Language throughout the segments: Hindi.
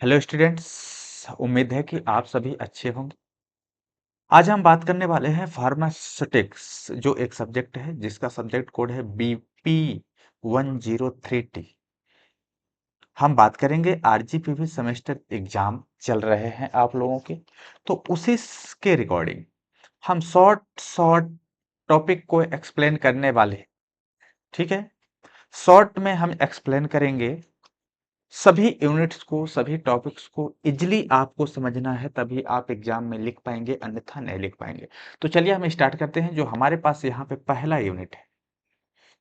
हेलो स्टूडेंट्स, उम्मीद है कि आप सभी अच्छे होंगे। आज हम बात करने वाले हैं फार्मास्यूटिक्स, जो एक सब्जेक्ट है जिसका सब्जेक्ट कोड है बीपी 103T। हम बात करेंगे आरजीपीवी सेमेस्टर एग्जाम चल रहे हैं आप लोगों के, तो उसी के रिकॉर्डिंग हम शॉर्ट शॉर्ट टॉपिक को एक्सप्लेन करने वाले हैं। ठीक है, शॉर्ट में हम एक्सप्लेन करेंगे सभी यूनिट्स को, सभी टॉपिक्स को। इजिली आपको समझना है तभी आप एग्जाम में लिख पाएंगे, अन्यथा नहीं लिख पाएंगे। तो चलिए हम स्टार्ट करते हैं। जो हमारे पास यहाँ पे पहला यूनिट है,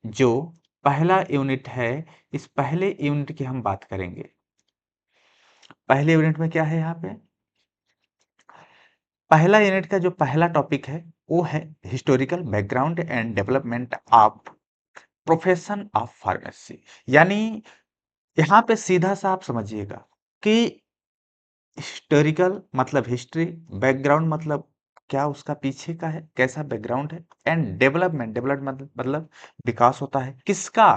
जो पहला यूनिट है, इस पहले यूनिट की हम बात करेंगे। पहले यूनिट में क्या है यहाँ पे? पहला यूनिट का जो पहला टॉपिक है वो है historical background and development of profession of pharmacy. यानी यहाँ पे सीधा सा आप समझिएगा कि हिस्टोरिकल मतलब हिस्ट्री, बैकग्राउंड मतलब क्या उसका पीछे का है, कैसा बैकग्राउंड है, एंड डेवलपमेंट, डेवलपमेंट मतलब विकास होता है किसका?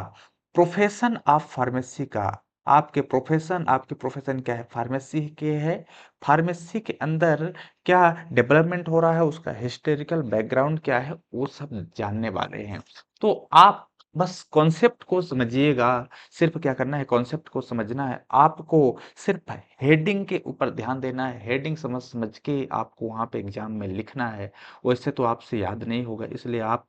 प्रोफेशन ऑफ फार्मेसी का। आपके प्रोफेशन क्या है? फार्मेसी के है। फार्मेसी के अंदर क्या डेवलपमेंट हो रहा है, उसका हिस्टोरिकल बैकग्राउंड क्या है, वो सब जानने वाले हैं। तो आप बस कॉन्सेप्ट को समझिएगा। सिर्फ क्या करना है, कॉन्सेप्ट को समझना है आपको। सिर्फ हेडिंग के ऊपर ध्यान देना है। हेडिंग समझ समझ के आपको वहां पे एग्जाम में लिखना है। वैसे तो आपसे याद नहीं होगा, इसलिए आप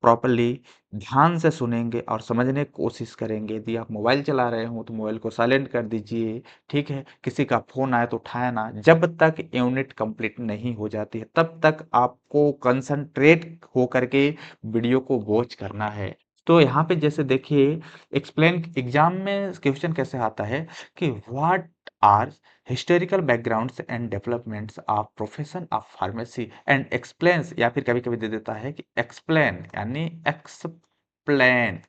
प्रॉपरली ध्यान से सुनेंगे और समझने की कोशिश करेंगे। यदि आप मोबाइल चला रहे हो तो मोबाइल को साइलेंट कर दीजिए। ठीक है, किसी का फोन आए तो उठाए ना। जब तक यूनिट कंप्लीट नहीं हो जाती है तब तक आपको कंसंट्रेट हो करके वीडियो को वॉच करना है। तो यहाँ पे जैसे देखिए, एक्सप्लेन एग्जाम में क्वेश्चन कैसे आता है कि what are historical backgrounds and developments of profession of pharmacy and explains, या फिर कभी कभी दे देता है कि एक्सप्लेन, यानी explain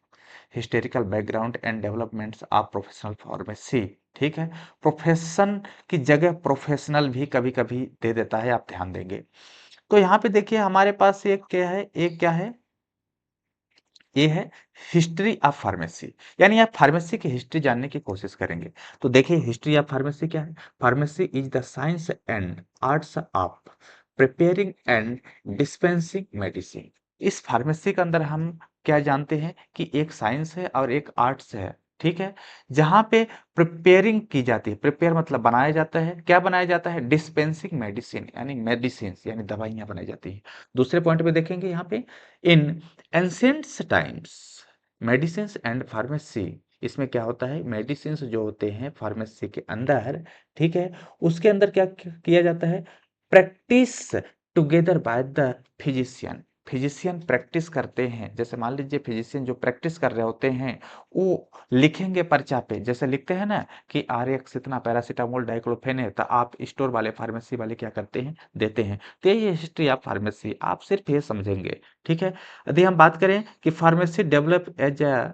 historical background and developments of professional pharmacy. ठीक है, प्रोफेशन की जगह प्रोफेशनल भी कभी कभी दे देता है, आप ध्यान देंगे। तो यहाँ पे देखिए हमारे पास एक क्या है, एक क्या है, ये है हिस्ट्री ऑफ फार्मेसी। यानी आप फार्मेसी की हिस्ट्री जानने की कोशिश करेंगे। तो देखिए हिस्ट्री ऑफ फार्मेसी क्या है? Pharmacy is the science and arts of preparing and dispensing medicine. इस फार्मेसी के अंदर हम क्या जानते हैं कि एक साइंस है और एक आर्ट्स है। ठीक है, जहां पे प्रिपेयरिंग की जाती है। प्रिपेयर मतलब बनाया जाता है। क्या बनाया जाता है? डिस्पेंसिंग मेडिसिन, यानी मेडिसिन यानी दवाइयां बनाई जाती है। दूसरे पॉइंट पे देखेंगे यहाँ पे, इन ancient times medicines and pharmacy. इसमें क्या होता है, मेडिसिन्स जो होते हैं फार्मेसी के अंदर, ठीक है, उसके अंदर क्या किया जाता है? Practice together by the physician. Physician practice करते हैं। जैसे मान लीजिए फिजिशियन जो प्रैक्टिस कर रहे होते हैं वो लिखेंगे पर्चा पे। जैसे लिखते हैं ना कि RX इतना पैरासीटामोल डाइक्लोफेन है, तो आप स्टोर वाले फार्मेसी वाले क्या करते हैं, देते हैं। तो ये हिस्ट्री ऑफ फार्मेसी, आप सिर्फ ये समझेंगे। ठीक है, यदि हम बात करें कि pharmacy develop as a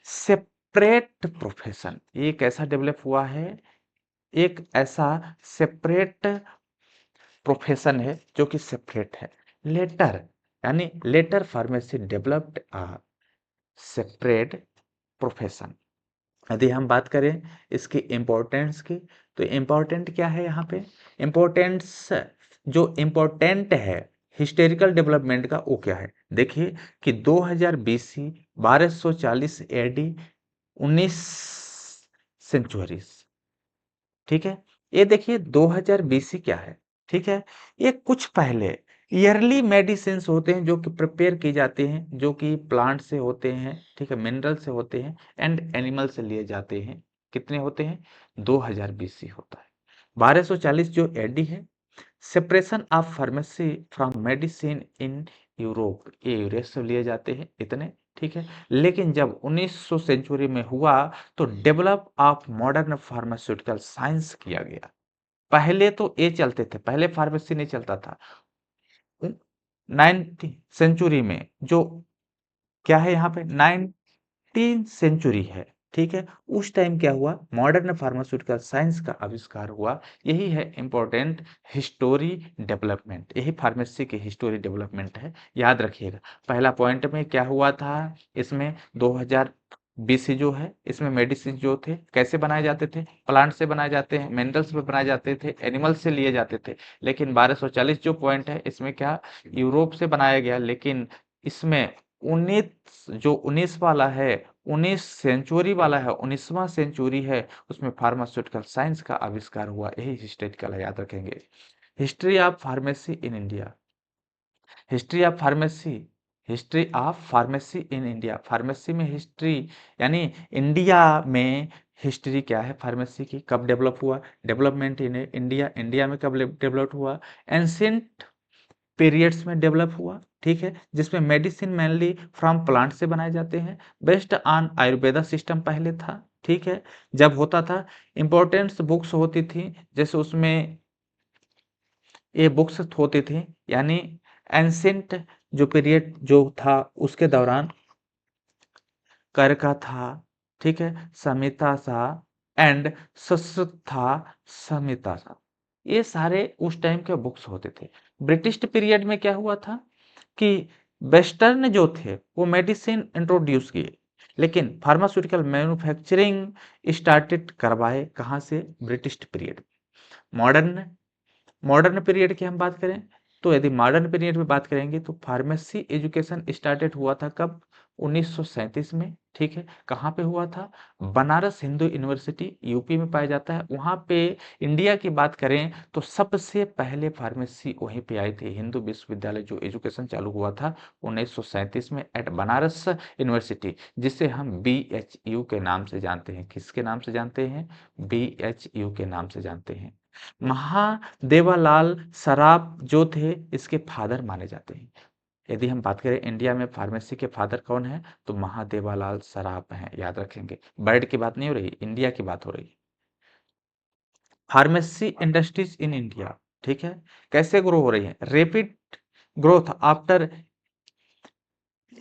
separate profession, ये कैसा डेवलप हुआ है? एक ऐसा सेपरेट प्रोफेशन है जो कि सेपरेट है। लेटर, यानी later pharmacy developed a separate profession. यदि हम बात करें इसकी इम्पोर्टेंस की, तो इम्पोर्टेंट क्या है यहाँ पे? इम्पोर्टेंस, जो इम्पोर्टेंट है हिस्टोरिकल डेवलपमेंट का, वो क्या है? देखिए कि 2000 BC, 1240 AD, 19 सेंचुरीज। ठीक है, ये देखिए 2000 BC क्या है? ठीक है, ये कुछ पहले ईयरली मेडिसिन्स होते हैं जो कि प्रिपेयर की जाती हैं, जो कि प्लांट से होते हैं, ठीक है, मिनरल से होते हैं एंड एनिमल से लिए जाते हैं। कितने होते हैं? 2000 BC होता है। 1240 जो एडी है, separation of pharmacy from medicine in Europe, ये यूरोप से लिए जाते हैं इतने। ठीक है, लेकिन जब 1900 सेंचुरी में हुआ तो develop of modern pharmaceutical science किया गया। पहले तो ये चलते थे, पहले फार्मेसी नहीं चलता था। 19 सेंचुरी में जो क्या है यहाँ पे, 19 सेंचुरी है। ठीक है, उस टाइम क्या हुआ, मॉडर्न फार्मास्यूटिकल साइंस का आविष्कार हुआ। यही है इंपॉर्टेंट हिस्टोरी डेवलपमेंट, यही फार्मेसी की हिस्टोरी डेवलपमेंट है। याद रखिएगा, पहला पॉइंट में क्या हुआ था, इसमें 2000 बीसी जो है इसमें मेडिसिन जो थे कैसे बनाए जाते थे, प्लांट से बनाए जाते हैं, मिनरल्स से बनाए जाते थे, एनिमल से लिए जाते थे। लेकिन 1240 जो पॉइंट है इसमें क्या यूरोप से बनाया गया, लेकिन इसमें 19 वाला है, 19 सेंचुरी वाला है, 19वां सेंचुरी है, उसमें फार्मास्यूटिकल साइंस का आविष्कार हुआ। यही हिस्टोरिकल है, याद रखेंगे। History of pharmacy in India, history of pharmacy, history of pharmacy in India, pharmacy में हिस्ट्री यानी इंडिया में हिस्ट्री क्या है फार्मेसी की, कब डेवलप हुआ, डेवलपमेंट इन इंडिया, इंडिया में कब डेवलप हुआ, एंशियंट पीरियड्स में डेवलप हुआ, ठीक है, जिसमें मेडिसिन मेनली फ्रॉम प्लांट से बनाए जाते हैं, बेस्ड ऑन आयुर्वेदा सिस्टम पहले था, ठीक है, जब होता था इंपॉर्टेंट बुक्स होती थी, जैसे उसमें ये बुक्स होती थी, यानी एंशियंट जो पीरियड जो था उसके दौरान करका था, ठीक है, समिता था एंड सस्था समिता था, ये सारे उस टाइम के बुक्स होते थे। ब्रिटिश पीरियड में क्या हुआ था कि वेस्टर्न जो थे वो मेडिसिन इंट्रोड्यूस किए, लेकिन फार्मास्यूटिकल मैन्युफैक्चरिंग स्टार्टेड करवाए कहाँ से, British period. Modern modern period की हम बात करें तो यदि मॉडर्न पीरियड में बात करेंगे तो फार्मेसी एजुकेशन स्टार्टेड हुआ था कब, 1937 में, ठीक है, कहाँ पे हुआ था, बनारस हिंदू यूनिवर्सिटी यूपी में पाया जाता है, वहाँ पे। इंडिया की बात करें तो सबसे पहले फार्मेसी वहीं पे आई थी, हिंदू विश्वविद्यालय जो एजुकेशन चालू हुआ था 1937 में एट बनारस यूनिवर्सिटी, जिसे हम BHU के नाम से जानते हैं। किसके नाम से जानते हैं, BHU के नाम से जानते हैं। महादेवालाल सराफ जो थे इसके फादर माने जाते हैं। यदि हम बात करें इंडिया में फार्मेसी के फादर कौन है तो महादेवालाल सराफ हैं, याद रखेंगे। वर्ल्ड की बात नहीं हो रही, इंडिया की बात हो रही है। फार्मेसी इंडस्ट्रीज इन इंडिया, ठीक है, कैसे ग्रो हो रही है, rapid growth after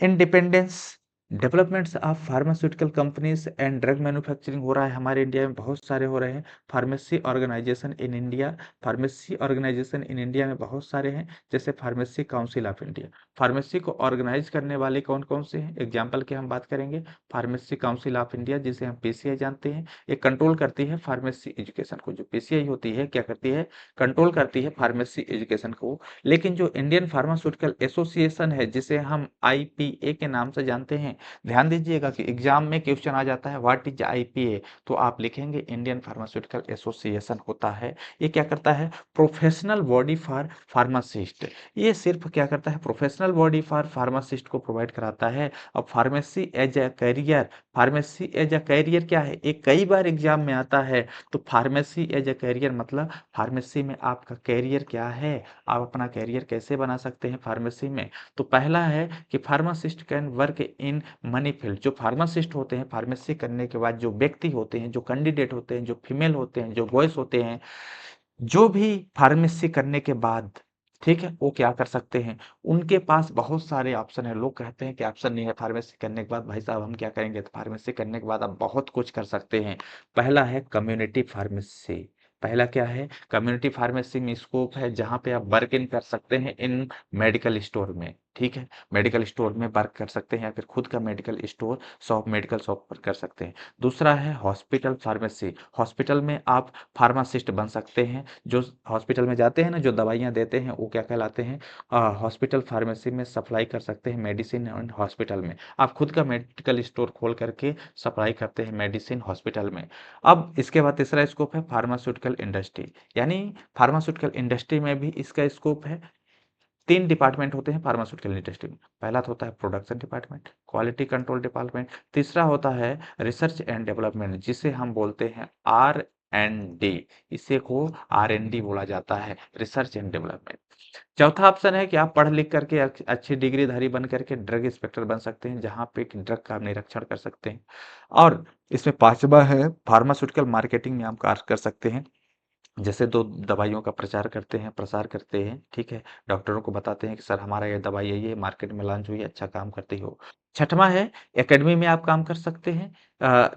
independence, developments of pharmaceutical companies and drug manufacturing हो रहा है हमारे इंडिया में, बहुत सारे हो रहे हैं। Pharmacy organisation in India, pharmacy organisation in India में बहुत सारे हैं, जैसे pharmacy council of India. Pharmacy को ऑर्गेनाइज करने वाले कौन कौन से हैं, एग्जाम्पल के हम बात करेंगे, फार्मेसी काउंसिल ऑफ इंडिया जिसे हम PCI जानते हैं, ये कंट्रोल करती है फार्मेसी एजुकेशन को। जो PCI होती है क्या करती है, कंट्रोल करती है फार्मेसी एजुकेशन को। लेकिन जो इंडियन फार्मास्यूटिकल एसोसिएशन है जिसे हम IPA के नाम से जानते हैं, ध्यान दीजिएगा कि एग्जाम में क्वेश्चन आ जाता है व्हाट इज IPA, तो आप लिखेंगे इंडियन फार्मास्यूटिकल एसोसिएशन होता है। ये क्या करता है, प्रोफेशनल बॉडी फॉर फार्मासिस्ट, ये सिर्फ क्या करता है, प्रोफेशनल बॉडी फॉर फार्मासिस्ट को प्रोवाइड कराता है। अब pharmacy as a career, pharmacy as a career क्या है, एक कई बार एग्जाम में आता है, तो फार्मेसी एज ए करियर मतलब फार्मेसी में आपका कैरियर क्या है, आप अपना कैरियर कैसे बना सकते हैं फार्मेसी में। तो पहला है कि pharmacist can work in money field, जो फार्मासिस्ट होते हैं फार्मेसी करने के बाद, जो व्यक्ति होते हैं, जो कैंडिडेट होते हैं, जो फीमेल होते हैं, जो बॉयज होते हैं, जो भी फार्मेसी करने के बाद, ठीक है, वो क्या कर सकते हैं, उनके पास बहुत सारे ऑप्शन है। लोग कहते हैं कि ऑप्शन नहीं है फार्मेसी करने के बाद, भाई साहब हम क्या करेंगे, तो फार्मेसी करने के बाद आप बहुत कुछ कर सकते हैं। पहला है कम्युनिटी फार्मेसी, पहला क्या है, कम्युनिटी फार्मेसी में स्कोप है जहां पे आप वर्क इन कर सकते हैं इन मेडिकल स्टोर में, ठीक है, मेडिकल स्टोर में वर्क कर सकते हैं या फिर खुद का medical store shop, medical shop पर कर सकते हैं। दूसरा है हॉस्पिटल फार्मेसी, हॉस्पिटल में आप फार्मासिस्ट बन सकते हैं, जो हॉस्पिटल में जाते हैं ना, जो दवाइयाँ देते हैं वो क्या कहलाते हैं, हॉस्पिटल फार्मेसी में सप्लाई कर सकते हैं मेडिसिन एंड हॉस्पिटल में, आप खुद का मेडिकल स्टोर खोल करके सप्लाई करते हैं मेडिसिन हॉस्पिटल में। अब इसके बाद तीसरा स्कोप है फार्मास्यूटिकल इंडस्ट्री, यानी फार्मास्यूटिकल इंडस्ट्री में भी इसका स्कोप है। 3 डिपार्टमेंट होते हैं फार्मास्यूटिकल इंडस्ट्री में, पहला तो होता है production department, quality control department, तीसरा होता है रिसर्च एंड डेवलपमेंट जिसे हम बोलते हैं R&D, इसे को R&D बोला जाता है, रिसर्च एंड डेवलपमेंट। चौथा ऑप्शन है कि आप पढ़ लिख करके अच्छी डिग्रीधारी बन करके ड्रग इंस्पेक्टर बन सकते हैं, जहां पे ड्रग का निरीक्षण कर सकते हैं। और इसमें पांचवा है फार्मास्यूटिकल मार्केटिंग में आप कार्य कर सकते हैं, जैसे दो दवाइयों का प्रचार करते हैं, प्रसार करते हैं, ठीक है, डॉक्टरों को बताते हैं कि सर हमारा ये दवाई है, ये मार्केट में लॉन्च हुई है, अच्छा काम करती हो। छठवां है एकेडमी में आप काम कर सकते हैं।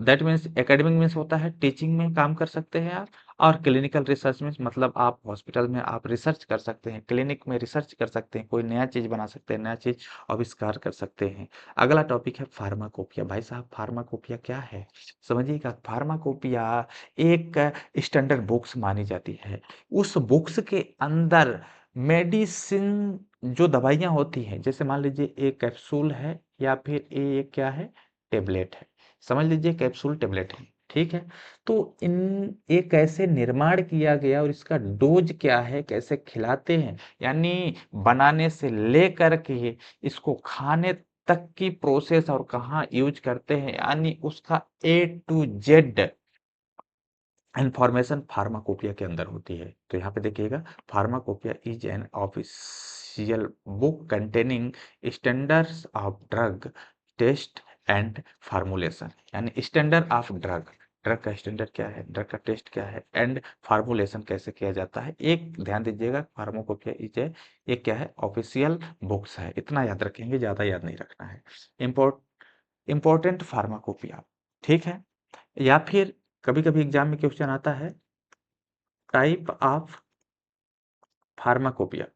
दैट मीन्स एकेडमिक मीन्स होता है टीचिंग में काम कर सकते हैं आप। और क्लिनिकल रिसर्च मीन्स मतलब आप हॉस्पिटल में आप रिसर्च कर सकते हैं, क्लिनिक में रिसर्च कर सकते हैं, कोई नया चीज बना सकते हैं, नया चीज आविष्कार कर सकते हैं। अगला टॉपिक है फार्माकोपिया। भाई साहब फार्माकोपिया क्या है समझिएगा। फार्माकोपिया एक स्टैंडर्ड बुक्स मानी जाती है। उस बुक्स के अंदर मेडिसिन जो दवाइयाँ होती हैं, जैसे मान लीजिए एक कैप्सूल है या फिर ये क्या है टेबलेट है, समझ लीजिए कैप्सूल टेबलेट है, ठीक है। तो इन ये कैसे निर्माण किया गया और इसका डोज क्या है, कैसे खिलाते हैं, यानी बनाने से लेकर के इसको खाने तक की प्रोसेस और कहाँ यूज करते हैं, यानी उसका A to Z information pharmacopoeia के अंदर होती है। तो यहाँ पे देखिएगा pharmacopoeia is an official book containing standards of drug test and formulation, यानी स्टैंडर्ड ऑफ ड्रग, ड्रग का स्टैंडर्ड क्या है, ड्रग का टेस्ट क्या है, एंड फार्मूलेशन कैसे किया जाता है। एक ध्यान दीजिएगा फार्माकोपिया इज ए एक क्या है ऑफिशियल बुक्स है, इतना याद रखेंगे, ज्यादा याद नहीं रखना है। इम्पोर्ट इम्पोर्टेंट फार्माकोपिया, ठीक है। या फिर कभी-कभी एग्जाम में क्वेश्चन आता है टाइप ऑफ फार्माकोपिया।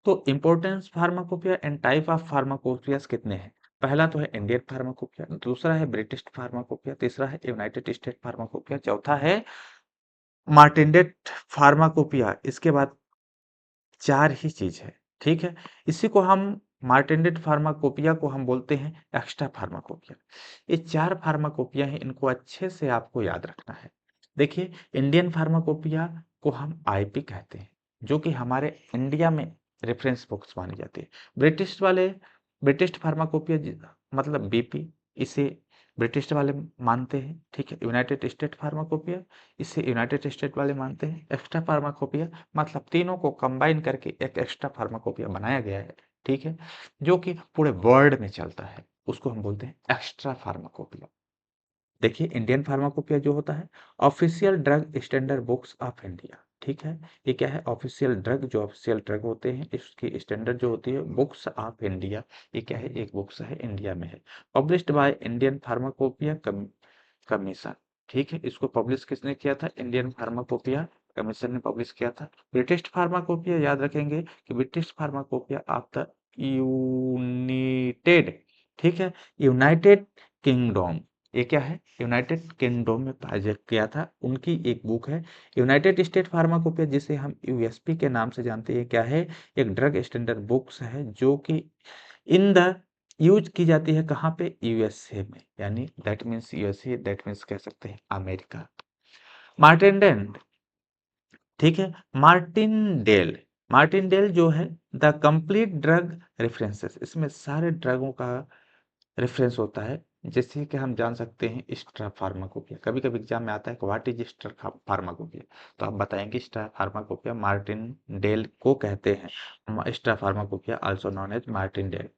तो importance pharmacopoeia and type of pharmacopoeias कितने हैं। पहला तो है इंडियन फार्माकोपिया, दूसरा है ब्रिटिश फार्माकोपिया, तीसरा है यूनाइटेड स्टेट फार्माकोपिया, चौथा है मार्टिनेट फार्माकोपिया। इसके बाद चार ही चीज है, ठीक है। इसी को हम मार्टिनेट फार्माकोपिया को हम बोलते हैं एक्स्ट्रा फार्माकोपिया। ये चार फार्माकोपिया है, इनको अच्छे से आपको याद रखना है। देखिए इंडियन फार्माकोपिया को हम आईपी कहते हैं, जो कि हमारे इंडिया में रेफरेंस बुक्स मानी जाती है। ब्रिटिश वाले ब्रिटिश फार्माकोपिया मतलब बीपी, इसे ब्रिटिश वाले मानते हैं, ठीक है। यूनाइटेड स्टेट फार्माकोपिया, इसे यूनाइटेड स्टेट वाले मानते हैं। एक्स्ट्रा फार्माकोपिया मतलब तीनों को कंबाइन करके एक एक्स्ट्रा फार्माकोपिया बनाया गया है, ठीक है, जो कि पूरे वर्ल्ड में चलता है, उसको हम बोलते हैं एक्स्ट्रा फार्माकोपिया। देखिए इंडियन फार्माकोपिया जो होता है official drug standard books of India, ठीक है। ये क्या है ऑफिशियल ड्रग, जो ऑफिशियल ड्रग होते हैं इसकी स्टैंडर्ड जो होती है बुक्स ऑफ इंडिया, ये क्या है एक बुक्स है इंडिया में है। Published by Indian pharmacopoeia commission, ठीक है। इसको पब्लिश किसने किया था, इंडियन फार्माकोपिया कमीशन ने पब्लिश किया था। ब्रिटिश फार्माकोपिया याद रखेंगे कि British pharmacopoeia of the United, ठीक है, यूनाइटेड किंगडम, ये क्या है यूनाइटेड किंगडम में प्रोजेक्ट किया था, उनकी एक बुक है। यूनाइटेड स्टेट फार्माकोपिया जिसे हम यूएसपी के नाम से जानते हैं, क्या है एक ड्रग स्टैंडर्ड बुक्स है, जो कि इन द यूज की जाती है कहाँ पे यूएसए में, यानी that means USA, that means कह सकते हैं अमेरिका। मार्टिनडेल, ठीक है। मार्टिनडेल, मार्टिनडेल जो है द कंप्लीट ड्रग रेफरेंसेस, इसमें सारे ड्रगों का रेफरेंस होता है। जैसे कि हम जान सकते हैं स्ट्रा फार्माकोपिया, कभी कभी एग्जाम में आता है कि व्हाट इज स्ट्रा फार्माकोपिया, तो आप बताएंगे स्ट्रा फार्माकोपिया मार्टिन डेल को कहते हैं, extra pharmacopoeia also known as Martindale.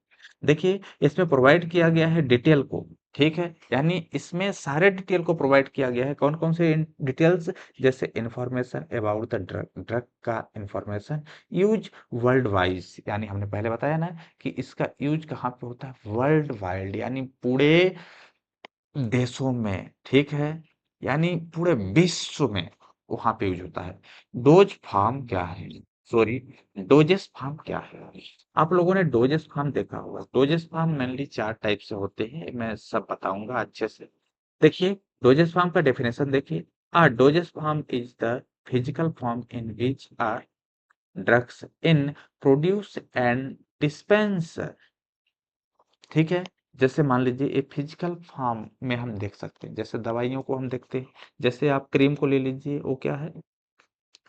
देखिए इसमें प्रोवाइड किया गया है डिटेल को, ठीक है, यानी इसमें सारे डिटेल को प्रोवाइड किया गया है। कौन कौन से डिटेल्स, जैसे information about the drug, drug का इंफॉर्मेशन, यूज वर्ल्ड वाइज, यानी हमने पहले बताया ना कि इसका यूज कहाँ पे होता है वर्ल्ड वाइड, यानी पूरे देशों में, ठीक है, यानी पूरे विश्व में वहां पे यूज होता है। डोज फॉर्म क्या है, सॉरी डोजेस फॉर्म क्या है। आप लोगों ने डोजेस फॉर्म देखा होगा, डोजेस फॉर्म मेनली चार टाइप से होते हैं, मैं सब बताऊंगा अच्छे से। देखिए डोजेस फॉर्म का डेफिनेशन देखिए, a dosage form is the physical form in which are drugs in produce and dispense, ठीक है। जैसे मान लीजिए एक फिजिकल फॉर्म में हम देख सकते हैं, जैसे दवाइयों को हम देखते हैं, जैसे आप क्रीम को ले लीजिए, वो क्या है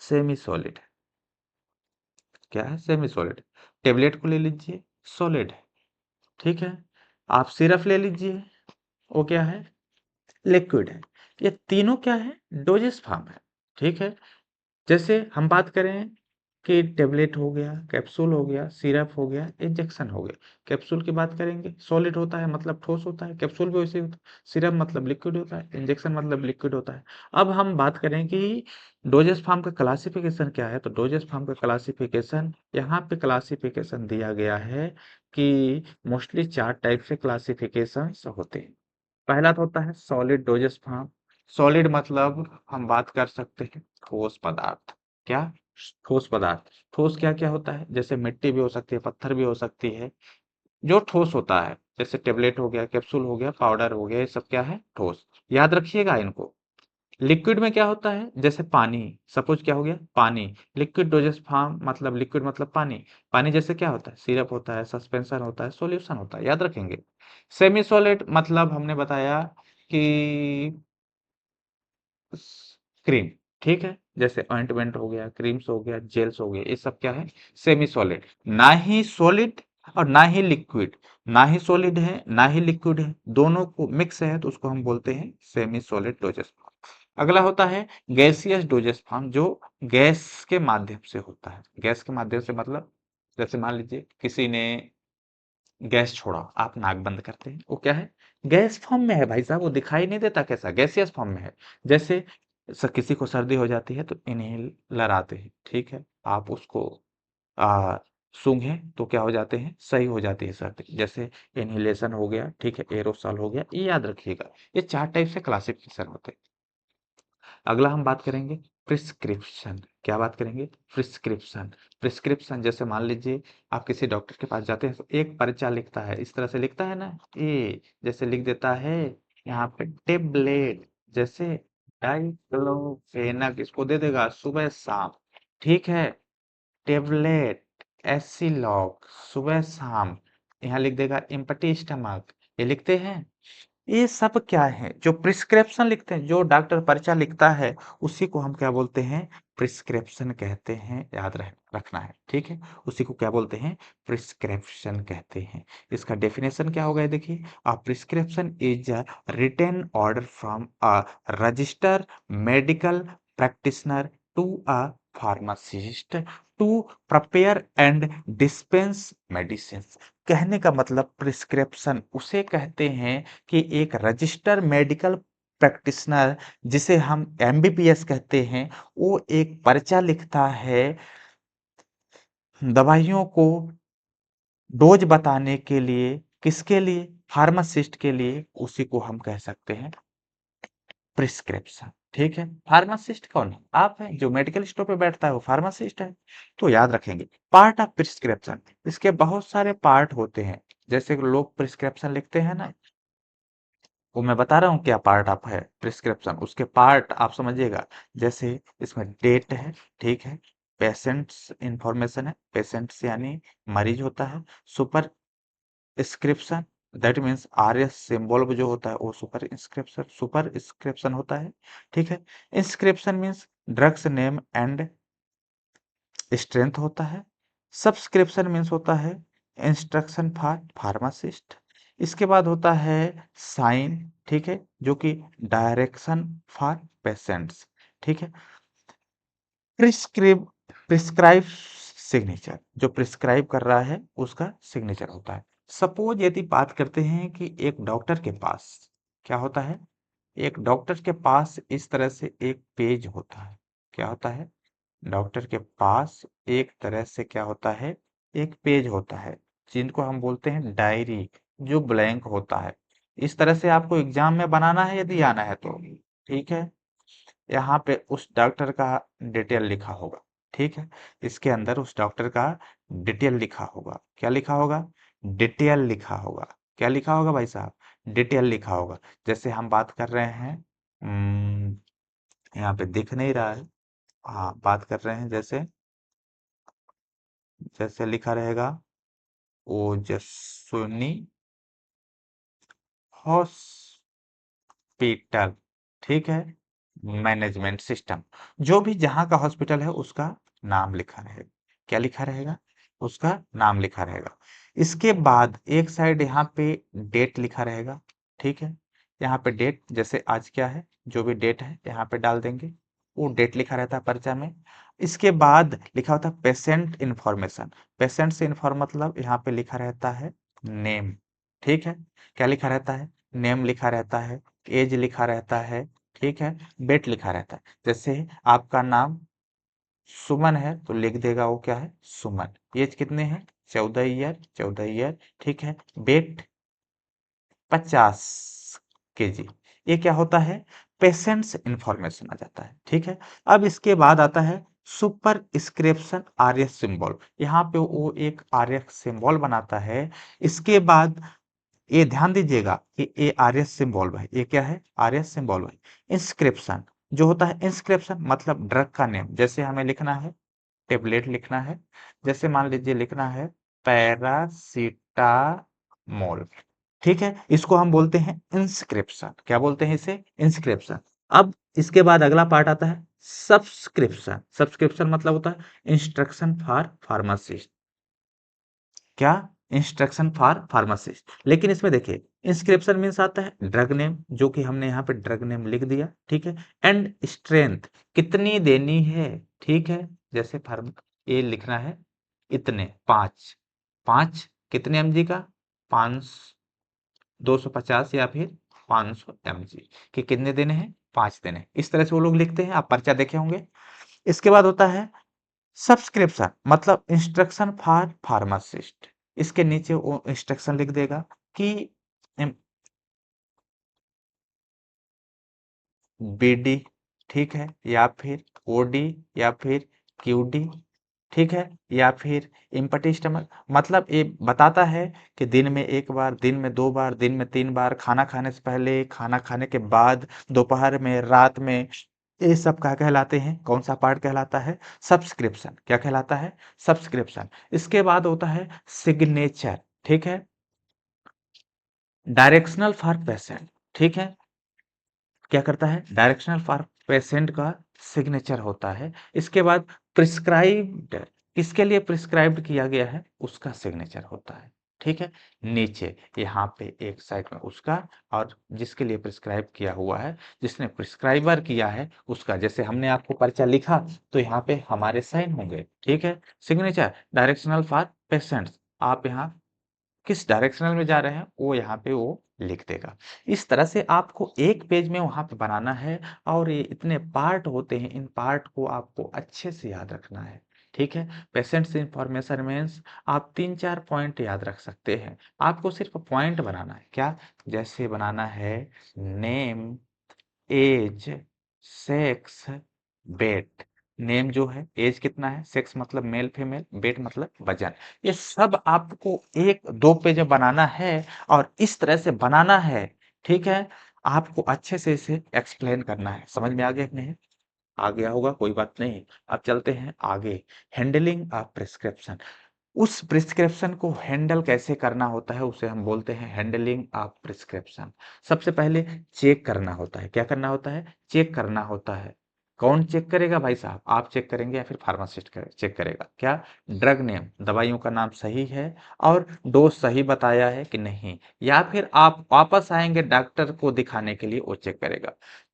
सेमी सॉलिड, क्या है सेमी सॉलिड। टेबलेट को ले लीजिए सॉलिड है, ठीक है। आप सिरप ले लीजिए, वो क्या है लिक्विड है। ये तीनों क्या है डोजेस फॉर्म है, ठीक है। जैसे हम बात करें कि टेबलेट हो गया, कैप्सूल हो गया, सिरप हो गया, इंजेक्शन हो गया। कैप्सूल की बात करेंगे, सॉलिड होता है मतलब ठोस होता है, कैप्सूल भी वैसे ही होता है। सिरप मतलब लिक्विड होता है, इंजेक्शन मतलब लिक्विड होता है। अब हम बात करें कि डोजेस फॉर्म का क्लासिफिकेशन क्या है, तो डोजेस फॉर्म का क्लासिफिकेशन यहाँ पे क्लासिफिकेशन दिया गया है कि मोस्टली 4 टाइप से क्लासिफिकेशंस होते हैं। पहला तो होता है सॉलिड डोजेस फॉर्म। सॉलिड मतलब हम बात कर सकते हैं ठोस पदार्थ। क्या? ठोस पदार्थ। ठोस क्या-क्या होता है? जैसे मिट्टी भी हो सकती है, पत्थर भी हो सकती है, जो ठोस होता है। जैसे टेबलेट हो गया, कैप्सूल हो गया, पाउडर हो गया, ये सब क्या है? ठोस। याद रखिएगा इनको। लिक्विड में क्या होता है? जैसे पानी, सपोज क्या हो गया? पानी। लिक्विड डोजेस फॉर्म मतलब लिक्विड मतलब पानी। पानी जैसे क्या होता है? सिरप होता है, सस्पेंशन होता है, सॉल्यूशन होता है, याद रखेंगे। सेमी सॉलिड मतलब हमने बताया कि क्रीम, ठीक है? जैसे ऑइंटमेंट हो गया, क्रीम्स हो गया, जेल्स हो गए, ये सब क्या है? Semi solid. ना ही सॉलिड और ना ही लिक्विड। ना ही सॉलिड है, ना ही लिक्विड है, दोनों को मिक्स है तो उसको हम बोलते हैं सेमी सॉलिड डोजेस फॉर्म। अगला होता है गैसियस डोजेस फॉर्म, जो गैस के माध्यम से होता है। गैस के माध्यम से मतलब जैसे मान लीजिए किसी ने गैस छोड़ा, आप नाक बंद करते हैं, वो क्या है? गैस फॉर्म में है भाई साहब, वो दिखाई नहीं देता कैसा, गैसियस फॉर्म में है। जैसे किसी को सर्दी हो जाती है तो इनहेलर आते हैं, ठीक है? आप उसको आ, सूंघें तो क्या हो जाते हैं? सही हो जाती है सर्दी। जैसे इनहेलेशन हो गया, ठीक है, एरोसॉल हो गया, ये याद रखिएगा। ये 4 टाइप से क्लासिफिकेशन होते हैं। अगला हम बात करेंगे प्रिस्क्रिप्शन। क्या बात करेंगे? प्रिस्क्रिप्शन। प्रिस्क्रिप्शन जैसे मान लीजिए आप किसी डॉक्टर के पास जाते हैं तो एक पर्चा लिखता है, इस तरह से लिखता है ना, जैसे लिख देता है यहाँ पे टेबलेट, जैसे डाइक्लोफेनक इसको दे देगा सुबह शाम, ठीक है? टेबलेट, एसिलॉक सुबह शाम, यहाँ लिख देगा एम्प्टी स्टमक, ये लिखते हैं। ये सब क्या है? जो प्रिस्क्रिप्शन लिखते हैं, जो डॉक्टर पर्चा लिखता है, उसी को हम क्या बोलते हैं? प्रिस्क्रिप्शन कहते हैं। याद रखना है, ठीक है? उसी को क्या बोलते हैं? प्रिस्क्रिप्शन कहते हैं। इसका डेफिनेशन क्या होगा, ये देखिए। A prescription is a written order from a register medical practitioner to a pharmacist to prepare and dispense medicine. कहने का मतलब प्रिस्क्रिप्शन उसे कहते हैं कि एक रजिस्टर मेडिकल प्रैक्टिशनर, जिसे हम एमबीबीएस कहते हैं, वो एक पर्चा लिखता है दवाइयों को डोज बताने के लिए। किसके लिए? फार्मासिस्ट के लिए। उसी को हम कह सकते हैं प्रिस्क्रिप्शन, ठीक है? फार्मासिस्ट कौन है? आप हैं। जो मेडिकल स्टोर पे बैठता है वो फार्मासिस्ट है। तो याद रखेंगे पार्ट ऑफ प्रिस्क्रिप्शन, इसके बहुत सारे पार्ट होते हैं। जैसे लोग प्रिस्क्रिप्शन लिखते हैं ना, वो मैं बता रहा हूँ क्या पार्ट आप है प्रिस्क्रिप्शन, उसके पार्ट आप समझिएगा। जैसे इसमें डेट है, ठीक है? पेशेंट्स इंफॉर्मेशन है, पेशेंट्स यानी मरीज होता है। सुपर स्क्रिप्शन, दैट मीन्स आर्य सिंबल जो होता है वो सुपर स्क्रिप्शन होता है, ठीक है? Inscription means drugs name and strength होता है। सब्सक्रिप्शन मीन्स होता है इंस्ट्रक्शन फॉर फार्मासिस्ट। इसके बाद होता है साइन, ठीक है, जो कि डायरेक्शन फॉर पेशेंट्स, ठीक है? प्रिस्क्रिब प्रिस्क्राइब सिग्नेचर, जो प्रिस्क्राइब कर रहा है उसका सिग्नेचर होता है। सपोज यदि बात करते हैं कि एक डॉक्टर के पास क्या होता है? एक डॉक्टर के पास इस तरह से एक पेज होता है। क्या होता है? डॉक्टर के पास एक तरह से क्या होता है? एक पेज होता है, जिनको हम बोलते हैं डायरी, जो ब्लैंक होता है। इस तरह से आपको एग्जाम में बनाना है यदि आना है तो, ठीक है? यहाँ पे उस डॉक्टर का डिटेल लिखा होगा, ठीक है? इसके अंदर उस डॉक्टर का डिटेल लिखा होगा। क्या लिखा होगा? डिटेल लिखा होगा। क्या लिखा होगा भाई साहब? डिटेल लिखा होगा। जैसे हम बात कर रहे हैं, यहाँ पे दिख नहीं रहा है। हाँ, बात कर रहे हैं जैसे, जैसे लिखा रहेगा ओजस्विनी हॉस्पिटल, ठीक है? मैनेजमेंट सिस्टम, जो भी जहां का हॉस्पिटल है उसका नाम लिखा रहेगा। क्या लिखा रहेगा? उसका नाम लिखा रहेगा। इसके बाद एक साइड यहाँ पे डेट लिखा रहेगा, ठीक है? यहाँ पे डेट, जैसे आज क्या है, जो भी डेट है यहाँ पे डाल देंगे। वो डेट लिखा रहता है पर्चा में। इसके बाद लिखा होता है पेशेंट इन्फॉर्मेशन। पेशेंट से इन्फॉर्म मतलब यहाँ पे लिखा रहता है नेम, ठीक है। क्या लिखा रहता है? नेम लिखा रहता है, एज लिखा रहता है, ठीक है, डेट लिखा रहता है। जैसे आपका नाम सुमन है तो लिख देगा वो क्या है, सुमन। एज कितने हैं? 14 ईयर, 14 ईयर, ठीक है। Weight 50 KG. ये क्या होता है? पेशेंट्स इंफॉर्मेशन आ जाता है, ठीक है। अब इसके बाद आता है सुपर स्क्रिप्शन आरएस सिंबल। यहाँ पे वो एक आरएस सिंबल बनाता है। इसके बाद ये ध्यान दीजिएगा कि ये आरएस सिंबल है। ये क्या है? आरएस सिंबल है। इंस्क्रिप्शन जो होता है, इंस्क्रिप्शन मतलब ड्रग का नेम। जैसे हमें लिखना है टेबलेट लिखना है, जैसे मान लीजिए लिखना है पैरासीटामोल, ठीक है। इसको हम बोलते हैं इंस्क्रिप्शन। क्या बोलते हैं इसे? इंस्क्रिप्शन। अब इसके बाद अगला पार्ट आता है सब्सक्रिप्शन। सब्सक्रिप्शन मतलब होता है इंस्ट्रक्शन फॉर फार्मासिस्ट। क्या? Instruction for pharmacist. लेकिन इसमें देखिए इंस्क्रिप्शन मीन्स आता है ड्रग नेम, जो कि हमने यहाँ पे ड्रग नेम लिख दिया, ठीक है। एंड स्ट्रेंथ कितनी देनी है, ठीक है। जैसे फार्म ये लिखना है इतने 5, 5 कितने एमजी का? 5, 250 या फिर 500 एमजी कि कितने देने हैं? 5 देने हैं। इस तरह से वो लोग लिखते हैं, आप पर्चा देखे होंगे। इसके बाद होता है सब्सक्रिप्शन मतलब इंस्ट्रक्शन फॉर फार्मासिस्ट। इसके नीचे वो इंस्ट्रक्शन लिख देगा कि बीडी, ठीक है, या फिर ओडी, या फिर क्यूडी, ठीक है, या फिर इम्पटी स्टमक। मतलब ये बताता है कि दिन में 1 बार, दिन में 2 बार, दिन में 3 बार, खाना खाने से पहले, खाना खाने के बाद, दोपहर में, रात में। ये सब क्या कहलाते हैं? कौन सा पार्ट कहलाता है? सब्सक्रिप्शन। क्या कहलाता है? सब्सक्रिप्शन। इसके बाद होता है सिग्नेचर, ठीक है, डायरेक्शनल फॉर पेशेंट, ठीक है। क्या करता है? डायरेक्शनल फॉर पेशेंट का सिग्नेचर होता है। इसके बाद प्रिस्क्राइब्ड, किसके लिए प्रिस्क्राइब्ड किया गया है उसका सिग्नेचर होता है, ठीक है। नीचे यहाँ पे एक साइड में उसका, और जिसके लिए प्रिस्क्राइब किया हुआ है, जिसने प्रिस्क्राइबर किया है उसका। जैसे हमने आपको पर्चा लिखा तो यहाँ पे हमारे साइन होंगे, ठीक है। सिग्नेचर डायरेक्शनल फॉर पेशेंट्स, आप यहाँ किस डायरेक्शनल में जा रहे हैं वो यहाँ पे वो लिख देगा। इस तरह से आपको एक पेज में वहाँ पे बनाना है, और ये इतने पार्ट होते हैं, इन पार्ट को आपको अच्छे से याद रखना है, ठीक है। पेशेंट्स इंफॉर्मेशन मीन्स आप 3-4 पॉइंट याद रख सकते हैं। आपको सिर्फ पॉइंट बनाना है। क्या? जैसे बनाना है name, age, sex, weight. Name जो है, एज कितना है, सेक्स मतलब मेल फीमेल, वेट मतलब वजन। ये सब आपको 1-2 पेज में बनाना है, और इस तरह से बनाना है, ठीक है। आपको अच्छे से इसे एक्सप्लेन करना है। समझ में आ गया कि नहीं? आ गया होगा, कोई बात नहीं। अब चलते हैं आगे। Handling of prescription. उस प्रिस्क्रिप्शन को हैंडल कैसे करना होता है उसे हम बोलते हैं हैंडलिंग ऑफ प्रिस्क्रिप्शन। सबसे पहले चेक करना होता है। क्या करना होता है? चेक करना होता है। कौन चेक करेगा भाई साहब? आप चेक करेंगे या फिर फार्मासिस्ट चेक करेगा? क्या? ड्रग नेम, दवाइयों का नाम सही है और डोज सही बताया है कि नहीं, या फिर आप वापस आएंगे डॉक्टर को दिखाने के लिए, वो चेक करेगा।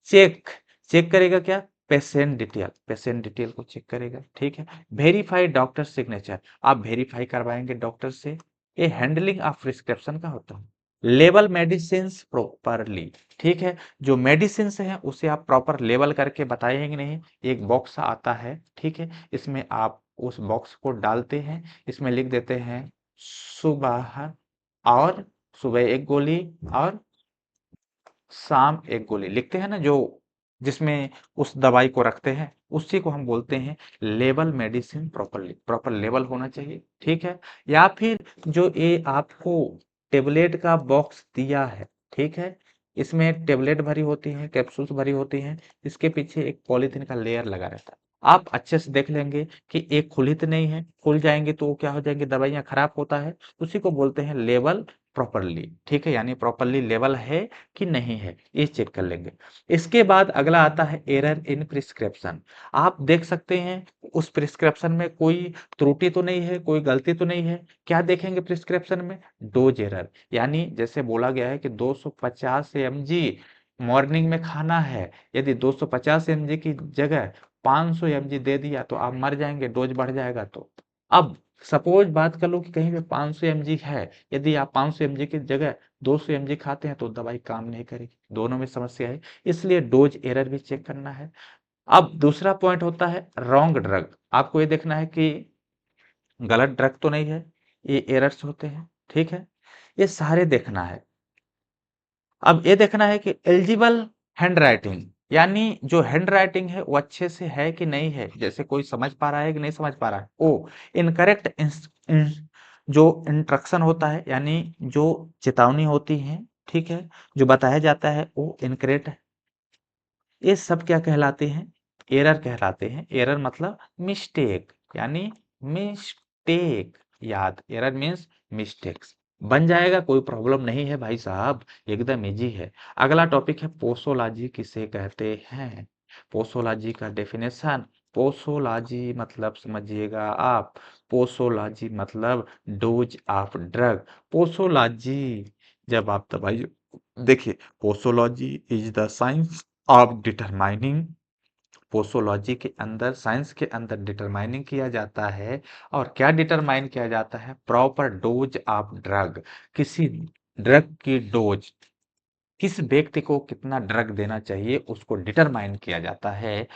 चेक चेक करेगा क्या? पेशेंट डिटेल, पेशेंट डिटेल को चेक करेगा, ठीक है। वेरीफाई डॉक्टर सिग्नेचर, आप वेरीफाई करवाएंगे डॉक्टर से। ये हैंडलिंग ऑफ प्रिस्क्रिप्शन का होता है। लेवल मेडिसिन प्रॉपरली, ठीक है। जो मेडिसिन हैं उसे आप प्रॉपर लेवल करके बताएंगे नहीं। एक बॉक्स आता है, ठीक है, इसमें आप उस बॉक्स को डालते हैं, इसमें लिख देते हैं सुबह, और सुबह एक गोली और शाम एक गोली, लिखते हैं ना, जो जिसमें उस दवाई को रखते हैं, उसी को हम बोलते हैं level medicine properly. Proper level होना चाहिए, ठीक है। या फिर जो ये आपको टेबलेट का बॉक्स दिया है, ठीक है, इसमें टेबलेट भरी होती है, कैप्सूल्स भरी होती हैं, इसके पीछे एक पॉलीथीन का लेयर लगा रहता है। आप अच्छे से देख लेंगे कि एक खुली तो नहीं है, खुल जाएंगे तो वो क्या हो जाएंगे, दवाइयाँ खराब होता है। उसी को बोलते हैं लेवल प्रॉपरली, ठीक है, यानी प्रॉपरली लेवल है कि नहीं है, ये चेक कर लेंगे। इसके बाद अगला आता है एरर इन प्रिस्क्रिप्शन। आप देख सकते हैं उस प्रिस्क्रिप्शन में कोई त्रुटि तो नहीं है, कोई गलती तो नहीं है। क्या देखेंगे प्रिस्क्रिप्शन में? डोज एरर, यानी जैसे बोला गया है कि 250 mg मॉर्निंग में खाना है, यदि 250 mg की जगह 500 mg दे दिया तो आप मर जाएंगे, डोज बढ़ जाएगा। तो अब सपोज बात कर लो कि कहीं पे 500 mg है, यदि आप 500 mg की जगह 200 mg खाते हैं तो दवाई काम नहीं करेगी, दोनों में समस्या है, इसलिए डोज एरर भी चेक करना है। अब दूसरा पॉइंट होता है रॉन्ग ड्रग, आपको ये देखना है कि गलत ड्रग तो नहीं है, ये एरर्स होते हैं, ठीक है, ये सारे देखना है। अब ये देखना है कि एलिजिबल हैंड राइटिंग, यानी जो हैंड राइटिंग है वो अच्छे से है कि नहीं है, जैसे कोई समझ पा रहा है कि नहीं समझ पा रहा है। ओ इनकरेक्ट जो इंस्ट्रक्शन होता है, यानी जो चेतावनी होती है, ठीक है, जो बताया जाता है वो इनकरेक्ट है, ये सब क्या कहलाते हैं, एरर कहलाते हैं। एरर मतलब मिस्टेक, यानी मिस्टेक, याद, एरर मीन्स मिस्टेक्स, बन जाएगा, कोई प्रॉब्लम नहीं है भाई साहब, एकदम इजी है। अगला टॉपिक है पोसोलॉजी किसे कहते हैं। पोसोलॉजी का डेफिनेशन, पोसोलॉजी मतलब समझिएगा आप, पोसोलॉजी मतलब डोज ऑफ ड्रग। पोसोलॉजी जब आप दवाई देखिए, posology is the science of determining, posology के अंदर, साइंस के अंदर डिटरमाइनिंग किया जाता है। और क्या डिटरमाइन किया जाता है, प्रॉपर डोज ऑफ ड्रग, किसी ड्रग की डोज, किस व्यक्ति को कितना ड्रग देना चाहिए उसको डिटरमाइन किया जाता है,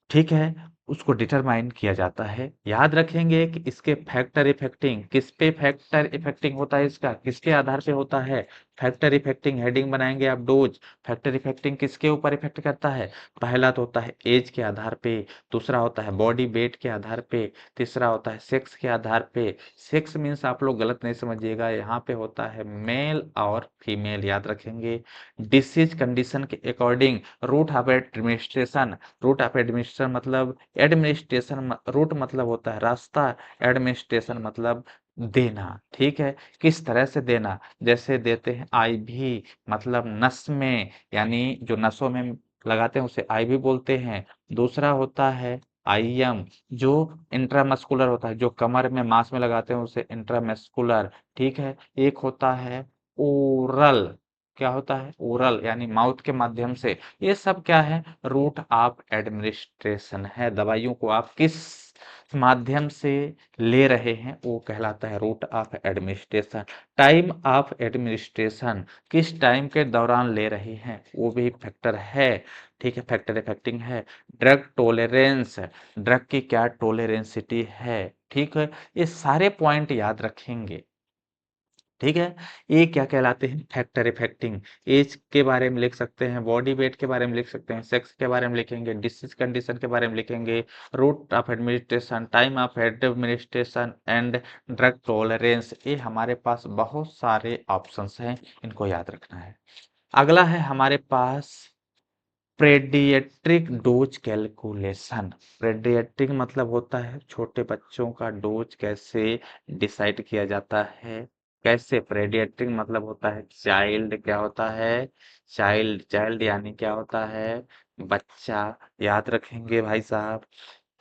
ठीक है, उसको डिटरमाइन किया जाता है। याद रखेंगे कि इसके फैक्टर इफेक्टिंग, किस पे फैक्टर इफेक्टिंग होता है, इसका किसके आधार पे होता है, फैक्टर इफेक्टिंग, हेडिंग बनाएंगे आप, डोज फैक्टर इफेक्टिंग किसके ऊपर इफेक्ट करता है, पहला तो होता है एज के आधार पे, दूसरा होता है बॉडी वेट के आधार पे, तीसरा होता है सेक्स के आधार पे। सेक्स मीन्स आप लोग गलत नहीं समझिएगा, यहाँ पे होता है मेल और फीमेल, याद रखेंगे। डिसीज कंडीशन के according route of administration, route of administration मतलब एडमिनिस्ट्रेशन, रूट मतलब होता है रास्ता, एडमिनिस्ट्रेशन मतलब देना, ठीक है, किस तरह से देना, जैसे देते हैं आईवी मतलब नस में, यानी जो नसों में लगाते हैं उसे आईवी बोलते हैं। दूसरा होता है आईएम, जो इंट्रामस्कुलर होता है, जो कमर में मांस में लगाते हैं उसे इंट्रामस्कुलर, ठीक है। एक होता है ओरल, क्या होता है, ओरल यानी माउथ के माध्यम से। ये सब क्या है, रूट ऑफ एडमिनिस्ट्रेशन है, दवाइयों को आप किस माध्यम से ले रहे हैं वो कहलाता है route of administration. Time of administration, किस टाइम के दौरान ले रहे हैं वो भी फैक्टर है, ठीक है, फैक्टर इफेक्टिंग है। ड्रग टॉलरेंस, ड्रग की क्या टॉलरेंसिटी है, ठीक है, ये सारे पॉइंट याद रखेंगे, ठीक है। ये क्या कहलाते हैं, फैक्टर इफेक्टिंग। एज के बारे में लिख सकते हैं, बॉडी वेट के बारे में लिख सकते हैं, सेक्स के बारे में लिखेंगे, डिसीज कंडीशन के बारे में लिखेंगे, route of administration, time of administration and drug tolerance. ये हमारे पास बहुत सारे ऑप्शंस हैं, इनको याद रखना है। अगला है हमारे पास पेडियाट्रिक डोज कैलकुलेशन। पेडियाट्रिक मतलब होता है छोटे बच्चों का डोज कैसे डिसाइड किया जाता है, कैसे, पेडियाट्रिक मतलब होता है चाइल्ड, क्या होता है, चाइल्ड, चाइल्ड यानी क्या होता है, बच्चा, याद रखेंगे भाई साहब,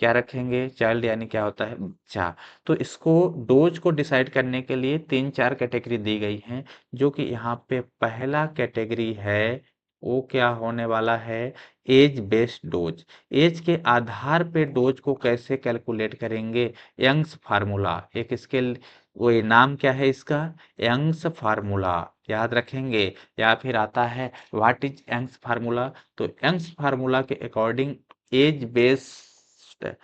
क्या रखेंगे, चाइल्ड यानी क्या होता है, बच्चा। तो इसको डोज को डिसाइड करने के लिए तीन चार कैटेगरी दी गई हैं, जो कि यहाँ पे पहला कैटेगरी है वो क्या होने वाला है, एज बेस्ड डोज। एज के आधार पे डोज को कैसे कैलकुलेट करेंगे, यंग्स फार्मूला, एक स्केल, वो नाम क्या है इसका, यंग्स फार्मूला, याद रखेंगे। या फिर आता है व्हाट इज यंग्स फार्मूला, तो यंग्स फार्मूला के अकॉर्डिंग एज बेस्ड,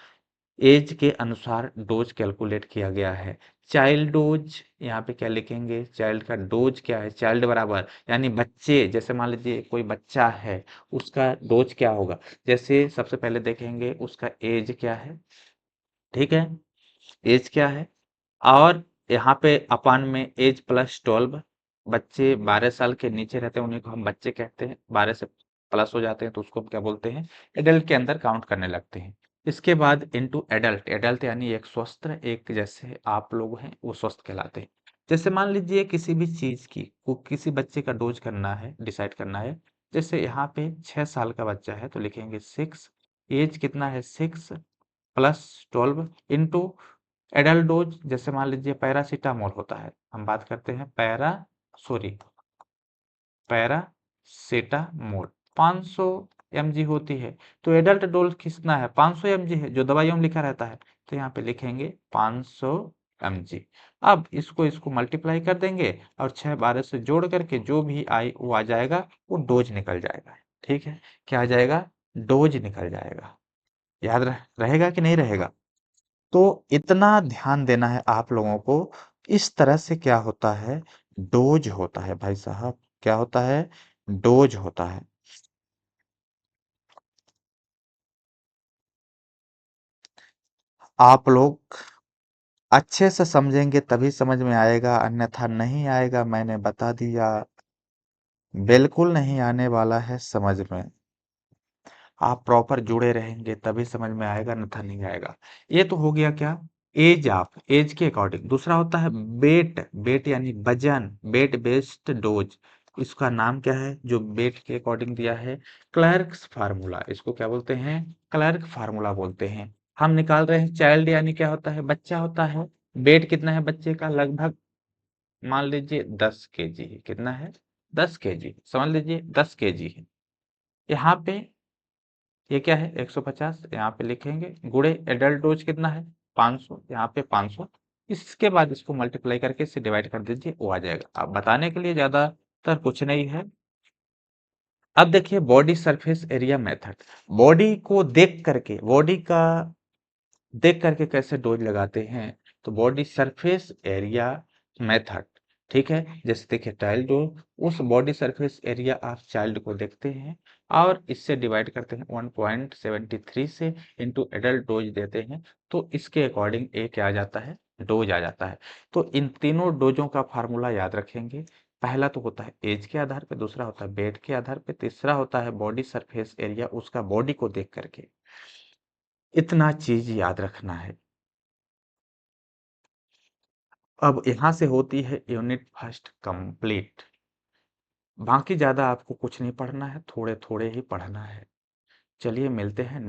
एज के अनुसार डोज कैलकुलेट किया गया है। चाइल्ड डोज, यहाँ पे क्या लिखेंगे, चाइल्ड का डोज क्या है, चाइल्ड बराबर यानी बच्चे, जैसे मान लीजिए कोई बच्चा है उसका डोज क्या होगा, जैसे सबसे पहले देखेंगे उसका एज क्या है, ठीक है, एज क्या है, और यहाँ पे अपान में एज प्लस 12, बच्चे 12 साल के नीचे रहते हैं उन्हीं को हम बच्चे कहते हैं, 12 से प्लस हो जाते हैं तो उसको हम क्या बोलते हैं, एडल्ट के अंदर काउंट करने लगते हैं। इसके बाद इनटू एडल्ट, एडल्ट यानी एक स्वस्थ, एक जैसे आप लोग हैं वो स्वस्थ कहलाते हैं। जैसे मान लीजिए किसी भी चीज की को किसी बच्चे का डोज करना है, डिसाइड करना है, जैसे यहाँ पे 6 साल का बच्चा है तो लिखेंगे 6, एज कितना है 6 प्लस 12 इंटू एडल्ट डोज, जैसे मान लीजिए पैरासीटामोल होता है, हम बात करते हैं पैरा, सॉरी, पैरा सेटामोल 500 mg होती है। तो एडल्ट डोज कितना है? 500 mg है, जो दवाइयों में लिखा रहता है। तो यहाँ पे लिखेंगे 500 mg। अब इसको मल्टीप्लाई कर देंगे और 6 12 से जोड़ करके जो भी आई वो आ जाएगा, वो डोज निकल जाएगा। ठीक है, क्या आ जाएगा? डोज निकल जाएगा। याद रहेगा कि नहीं रहेगा? तो इतना ध्यान देना है आप लोगों को। इस तरह से क्या होता है? डोज होता है भाई साहब। क्या होता है? डोज होता है। आप लोग अच्छे से समझेंगे तभी समझ में आएगा, अन्यथा नहीं आएगा। मैंने बता दिया, बिल्कुल नहीं आने वाला है समझ में। आप प्रॉपर जुड़े रहेंगे तभी समझ में आएगा, अन्यथा नहीं आएगा। ये तो हो गया क्या? एज, आप एज के अकॉर्डिंग। दूसरा होता है वेट। वेट यानी वजन, वेट बेस्ड डोज। इसका नाम क्या है जो वेट के अकॉर्डिंग दिया है? Clerks formula. इसको क्या बोलते हैं? क्लर्क फार्मूला बोलते हैं। हम निकाल रहे हैं चाइल्ड यानी क्या होता है? बच्चा होता है। वेट कितना है बच्चे का? लगभग मान लीजिए 10 kg है। कितना है? 10 kg। समझ लीजिए 10 kg है। यहाँ पे ये क्या है? 150 यहाँ पे लिखेंगे, गुणे एडल्ट डोज कितना है? 500, यहाँ पे 500। इसके बाद इसको मल्टीप्लाई करके इससे डिवाइड कर दीजिए, वो आ जाएगा। अब बताने के लिए ज्यादातर कुछ नहीं है। अब देखिए body surface area method. Body को देख करके, बॉडी का देख करके कैसे डोज लगाते हैं? तो बॉडी सरफेस एरिया मेथड। ठीक है, जैसे देखिए चाइल्ड डोज, उस body surface area of child को देखते हैं और इससे डिवाइड करते हैं 1.73 से, इंटू एडल्ट डोज देते हैं। तो इसके अकॉर्डिंग ए क्या आ जाता है? डोज आ जाता है। तो इन तीनों डोजों का फार्मूला याद रखेंगे। पहला तो होता है एज के आधार पे, दूसरा होता है वेट के आधार पे, तीसरा होता है बॉडी सरफेस एरिया, उसका बॉडी को देख करके। इतना चीज याद रखना है। अब यहाँ से होती है यूनिट फर्स्ट कंप्लीट। बाकी ज़्यादा आपको कुछ नहीं पढ़ना है, थोड़े थोड़े ही पढ़ना है। चलिए मिलते हैं।